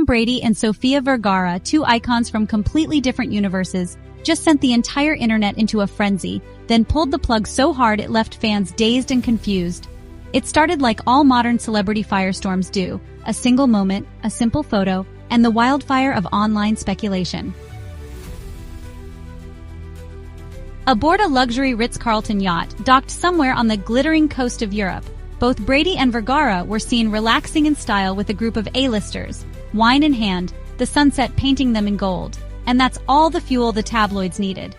Brady and Sofía Vergara, two icons from completely different universes, just sent the entire internet into a frenzy, then pulled the plug so hard it left fans dazed and confused. It started like all modern celebrity firestorms do, a single moment, a simple photo, and the wildfire of online speculation. Aboard a luxury Ritz-Carlton yacht docked somewhere on the glittering coast of Europe, both Brady and Vergara were seen relaxing in style with a group of A-listers, wine in hand, the sunset painting them in gold. And that's all the fuel the tabloids needed.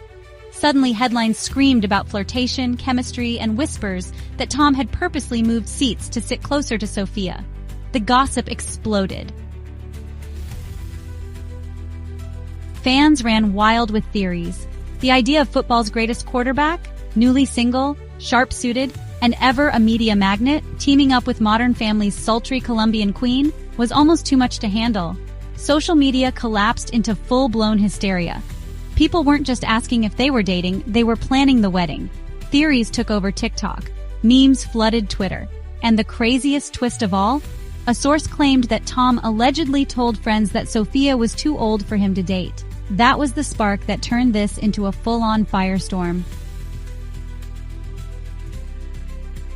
Suddenly, headlines screamed about flirtation, chemistry, and whispers that Tom had purposely moved seats to sit closer to Sofía. The gossip exploded. Fans ran wild with theories. The idea of football's greatest quarterback, newly single, sharp-suited, and ever a media magnet, teaming up with Modern Family's sultry Colombian queen, was almost too much to handle. Social media collapsed into full-blown hysteria. People weren't just asking if they were dating, they were planning the wedding. Theories took over TikTok. Memes flooded Twitter. And the craziest twist of all? A source claimed that Tom allegedly told friends that Sofía was too old for him to date. That was the spark that turned this into a full-on firestorm.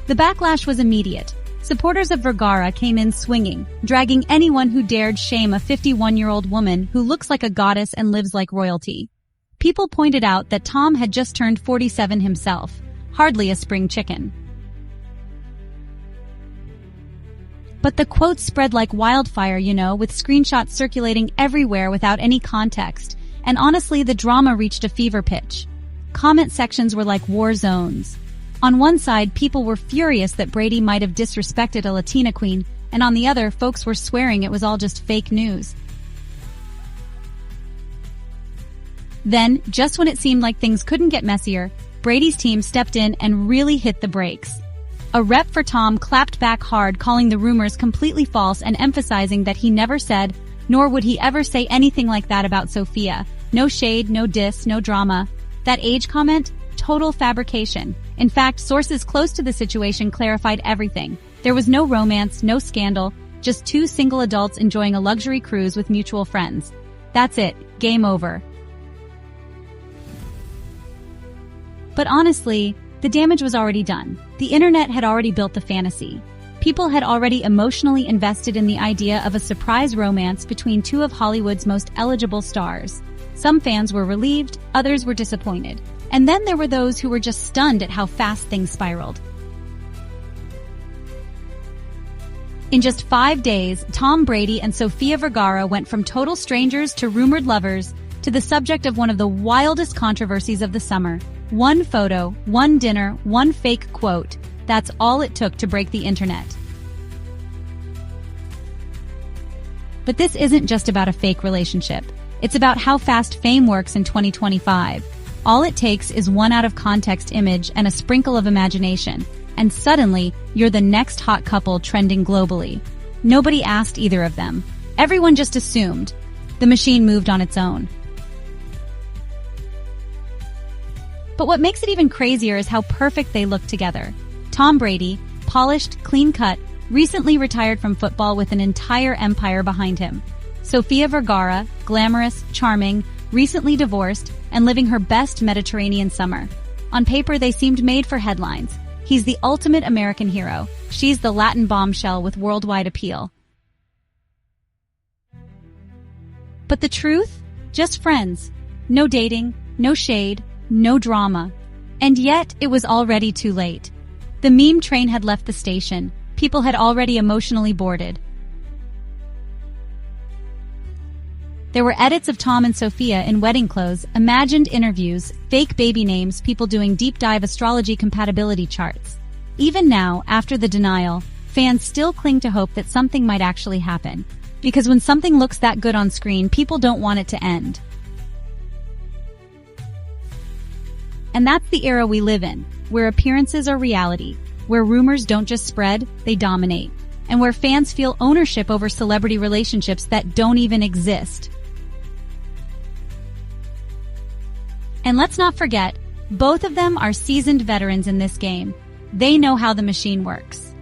The backlash was immediate. Supporters of Vergara came in swinging, dragging anyone who dared shame a 51-year-old woman who looks like a goddess and lives like royalty. People pointed out that Tom had just turned 47 himself, hardly a spring chicken. But the quotes spread like wildfire, with screenshots circulating everywhere without any context, and honestly, the drama reached a fever pitch. Comment sections were like war zones. On one side, people were furious that Brady might have disrespected a Latina queen, and on the other, folks were swearing it was all just fake news. Then, just when it seemed like things couldn't get messier, Brady's team stepped in and really hit the brakes. A rep for Tom clapped back hard, calling the rumors completely false and emphasizing that he never said, nor would he ever say anything like that about Sofía. No shade, no diss, no drama. That age comment? Total fabrication. In fact, sources close to the situation clarified everything. There was no romance, no scandal, just two single adults enjoying a luxury cruise with mutual friends. That's it. Game over. But honestly, the damage was already done. The internet had already built the fantasy. People had already emotionally invested in the idea of a surprise romance between two of Hollywood's most eligible stars. Some fans were relieved, others were disappointed. And then there were those who were just stunned at how fast things spiraled. In just 5 days, Tom Brady and Sofía Vergara went from total strangers to rumored lovers to the subject of one of the wildest controversies of the summer. One photo, one dinner, one fake quote. That's all it took to break the internet. But this isn't just about a fake relationship. It's about how fast fame works in 2025. All it takes is one out-of-context image and a sprinkle of imagination, and suddenly, you're the next hot couple trending globally. Nobody asked either of them. Everyone just assumed. The machine moved on its own. But what makes it even crazier is how perfect they look together. Tom Brady, polished, clean-cut, recently retired from football with an entire empire behind him. Sofía Vergara, glamorous, charming, recently divorced, and living her best Mediterranean summer. On paper, they seemed made for headlines. He's the ultimate American hero. She's the Latin bombshell with worldwide appeal. But the truth? Just friends. No dating, no shade, no drama. And yet, it was already too late. The meme train had left the station. People had already emotionally boarded. There were edits of Tom and Sofía in wedding clothes, imagined interviews, fake baby names, people doing deep dive astrology compatibility charts. Even now, after the denial, fans still cling to hope that something might actually happen. Because when something looks that good on screen, people don't want it to end. And that's the era we live in, where appearances are reality, where rumors don't just spread, they dominate, and where fans feel ownership over celebrity relationships that don't even exist. And let's not forget, both of them are seasoned veterans in this game. They know how the machine works.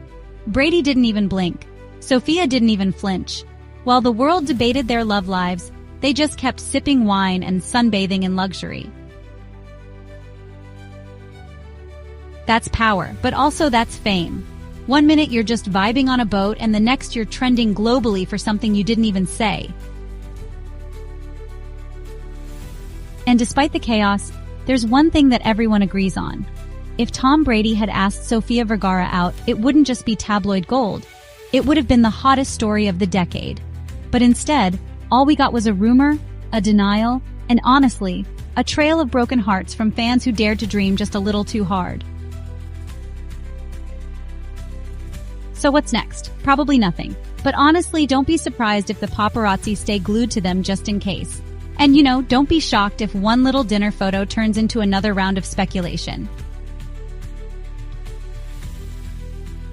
Brady didn't even blink. Sofía didn't even flinch. While the world debated their love lives, they just kept sipping wine and sunbathing in luxury. That's power, but also that's fame. One minute you're just vibing on a boat and the next you're trending globally for something you didn't even say. And despite the chaos, there's one thing that everyone agrees on. If Tom Brady had asked Sofía Vergara out, it wouldn't just be tabloid gold. It would have been the hottest story of the decade. But instead, all we got was a rumor, a denial, and honestly, a trail of broken hearts from fans who dared to dream just a little too hard. So what's next? Probably nothing. But honestly, don't be surprised if the paparazzi stay glued to them just in case. And don't be shocked if one little dinner photo turns into another round of speculation.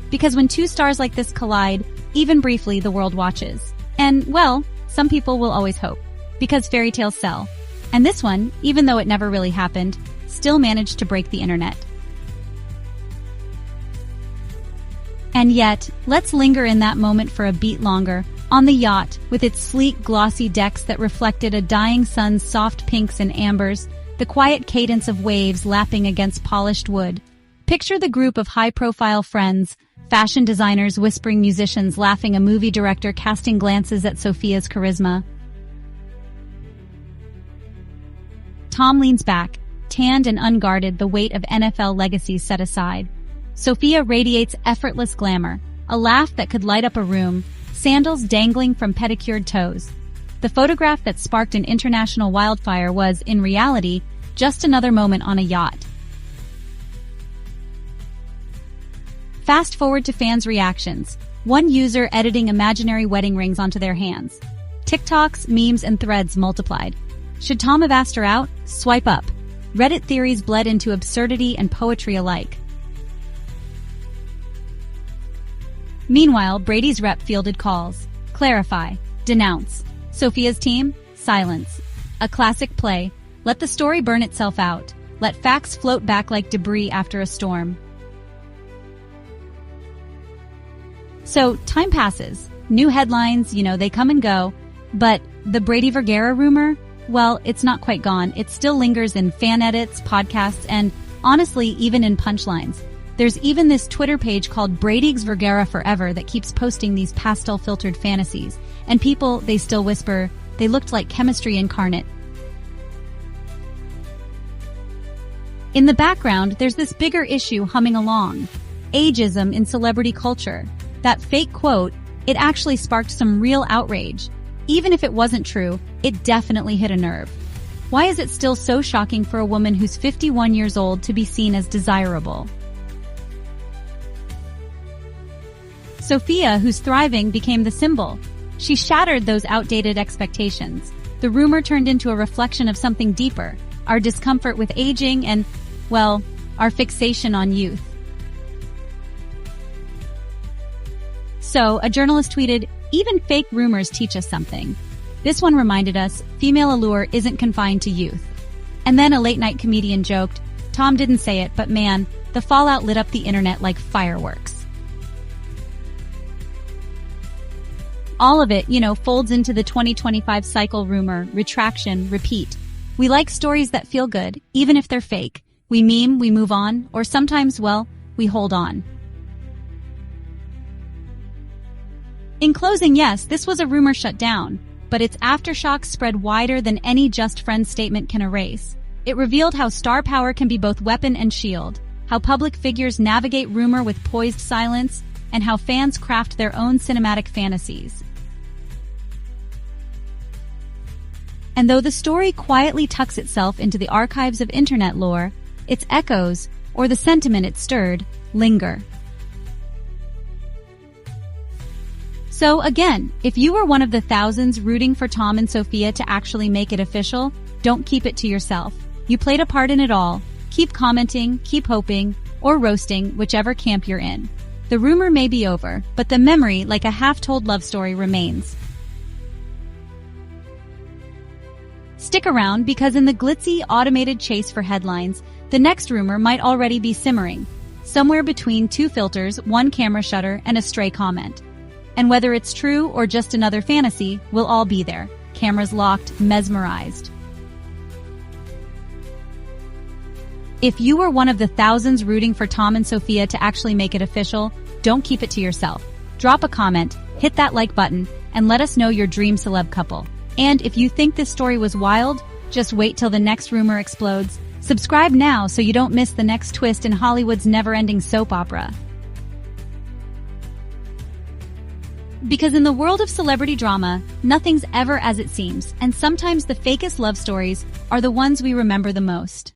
Because when two stars like this collide, even briefly, the world watches. And, well, some people will always hope. Because fairy tales sell. And this one, even though it never really happened, still managed to break the internet. And yet, let's linger in that moment for a beat longer, on the yacht, with its sleek, glossy decks that reflected a dying sun's soft pinks and ambers, the quiet cadence of waves lapping against polished wood. Picture the group of high-profile friends, fashion designers whispering, musicians laughing, a movie director casting glances at Sofia's charisma. Tom leans back, tanned and unguarded, the weight of NFL legacies set aside. Sofía radiates effortless glamour, a laugh that could light up a room, sandals dangling from pedicured toes. The photograph that sparked an international wildfire was, in reality, just another moment on a yacht. Fast forward to fans' reactions. One user editing imaginary wedding rings onto their hands. TikToks, memes, and threads multiplied. Should Tom have asked her out? Swipe up. Reddit theories bled into absurdity and poetry alike. Meanwhile, Brady's rep fielded calls. Clarify. Denounce. Sofia's team? Silence. A classic play. Let the story burn itself out. Let facts float back like debris after a storm. So, time passes. New headlines, they come and go. But the Brady Vergara rumor? Well, it's not quite gone. It still lingers in fan edits, podcasts, and honestly, even in punchlines. There's even this Twitter page called Brady's Vergara Forever that keeps posting these pastel-filtered fantasies. And people, they still whisper, they looked like chemistry incarnate. In the background, there's this bigger issue humming along. Ageism in celebrity culture. That fake quote, it actually sparked some real outrage. Even if it wasn't true, it definitely hit a nerve. Why is it still so shocking for a woman who's 51 years old to be seen as desirable? Sofía, who's thriving, became the symbol. She shattered those outdated expectations. The rumor turned into a reflection of something deeper, our discomfort with aging and, well, our fixation on youth. So, a journalist tweeted, "Even fake rumors teach us something." This one reminded us, female allure isn't confined to youth. And then a late-night comedian joked, Tom didn't say it, but man, the fallout lit up the internet like fireworks. All of it, folds into the 2025 cycle: rumor, retraction, repeat. We like stories that feel good, even if they're fake. We meme, we move on, or sometimes, well, we hold on. In closing, yes, this was a rumor shut down, but its aftershocks spread wider than any just friends statement can erase. It revealed how star power can be both weapon and shield, how public figures navigate rumor with poised silence, and how fans craft their own cinematic fantasies. And though the story quietly tucks itself into the archives of internet lore, its echoes, or the sentiment it stirred, linger. So again, if you were one of the thousands rooting for Tom and Sofía to actually make it official, don't keep it to yourself. You played a part in it all. Keep commenting, keep hoping, or roasting, whichever camp you're in. The rumor may be over, but the memory, like a half-told love story, remains. Stick around, because in the glitzy, automated chase for headlines, the next rumor might already be simmering, somewhere between two filters, one camera shutter, and a stray comment. And whether it's true or just another fantasy, we'll all be there, cameras locked, mesmerized. If you were one of the thousands rooting for Tom and Sofía to actually make it official, don't keep it to yourself. Drop a comment, hit that like button, and let us know your dream celeb couple. And if you think this story was wild, just wait till the next rumor explodes. Subscribe now so you don't miss the next twist in Hollywood's never-ending soap opera. Because in the world of celebrity drama, nothing's ever as it seems, and sometimes the fakest love stories are the ones we remember the most.